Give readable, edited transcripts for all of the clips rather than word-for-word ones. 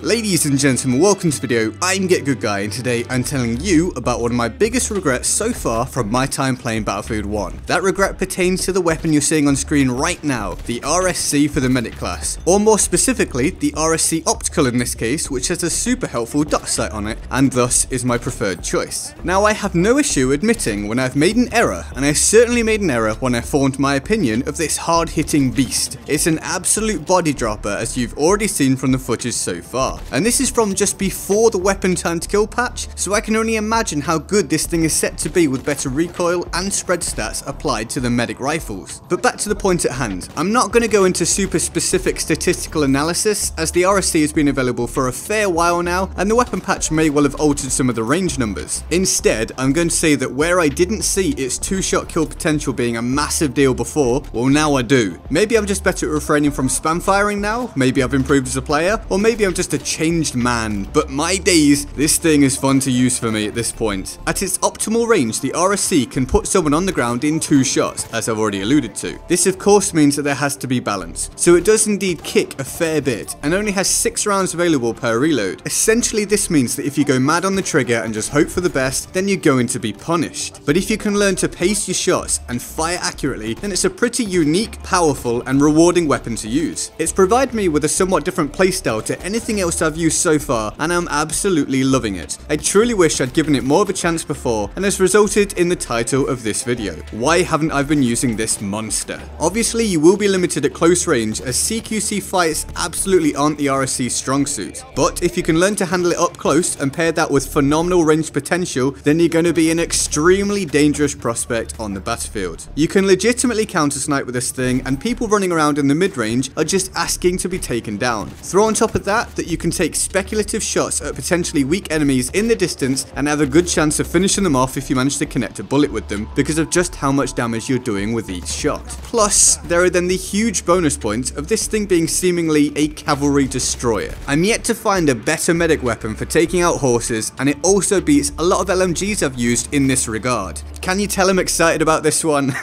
Ladies and gentlemen, welcome to the video. I'm GetGoodGuy, and today I'm telling you about one of my biggest regrets so far from my time playing Battlefield 1. That regret pertains to the weapon you're seeing on screen right now, the RSC for the medic class, or more specifically, the RSC Optical in this case, which has a super helpful dot sight on it, and thus is my preferred choice. Now, I have no issue admitting when I've made an error, and I certainly made an error when I formed my opinion of this hard-hitting beast. It's an absolute body dropper, as you've already seen from the footage so far. And this is from just before the weapon turned kill patch, so I can only imagine how good this thing is set to be with better recoil and spread stats applied to the medic rifles. But back to the point at hand, I'm not going to go into super specific statistical analysis, as the RSC has been available for a fair while now, and the weapon patch may well have altered some of the range numbers. Instead, I'm going to say that where I didn't see its 2-shot kill potential being a massive deal before, well now I do. Maybe I'm just better at refraining from spam firing now, maybe I've improved as a player, or maybe I'm just a changed man, but my days, this thing is fun to use for me at this point. At its optimal range, the RSC can put someone on the ground in 2 shots, as I've already alluded to. This of course means that there has to be balance, so it does indeed kick a fair bit, and only has 6 rounds available per reload. Essentially this means that if you go mad on the trigger and just hope for the best, then you're going to be punished. But if you can learn to pace your shots and fire accurately, then it's a pretty unique, powerful, and rewarding weapon to use. It's provided me with a somewhat different playstyle to anything else I've used so far, and I'm absolutely loving it. I truly wish I'd given it more of a chance before, and has resulted in the title of this video. Why haven't I been using this monster? Obviously you will be limited at close range, as CQC fights absolutely aren't the RSC's strong suit, but if you can learn to handle it up close and pair that with phenomenal range potential, then you're going to be an extremely dangerous prospect on the battlefield. You can legitimately counter snipe with this thing, and people running around in the mid-range are just asking to be taken down. Throw on top of that you can take speculative shots at potentially weak enemies in the distance and have a good chance of finishing them off if you manage to connect a bullet with them, because of just how much damage you're doing with each shot. Plus, there are then the huge bonus points of this thing being seemingly a cavalry destroyer. I'm yet to find a better medic weapon for taking out horses, and it also beats a lot of LMGs I've used in this regard. Can you tell I'm excited about this one?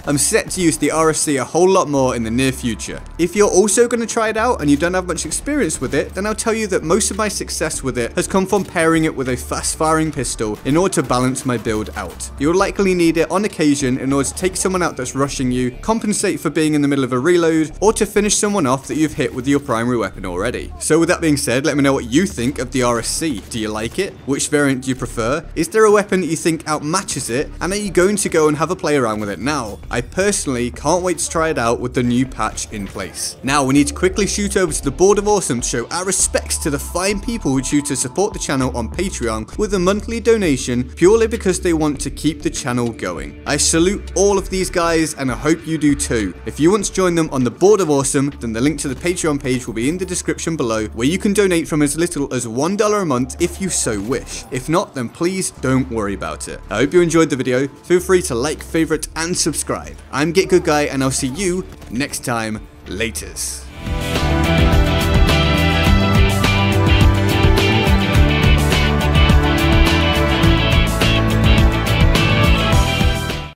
I'm set to use the RSC a whole lot more in the near future. If you're also going to try it out and you don't have much experience with it, then I'll tell you that most of my success with it has come from pairing it with a fast firing pistol in order to balance my build out. You'll likely need it on occasion in order to take someone out that's rushing you, compensate for being in the middle of a reload, or to finish someone off that you've hit with your primary weapon already. So with that being said, let me know what you think of the RSC. Do you like it? Which variant do you prefer? Is there a weapon that you think outmatches it? And are you going to go and have a play around with it now? I personally can't wait to try it out with the new patch in place. Now we need to quickly shoot over to the Board of Awesome to show our respects to the fine people who choose to support the channel on Patreon with a monthly donation purely because they want to keep the channel going. I salute all of these guys, and I hope you do too. If you want to join them on the Board of Awesome, then the link to the Patreon page will be in the description below, where you can donate from as little as $1 a month if you so wish. If not, then please don't worry about it. I hope you enjoyed the video. Feel free to like, favorite, and subscribe. I'm GetGoodGuy, and I'll see you next time. Laters.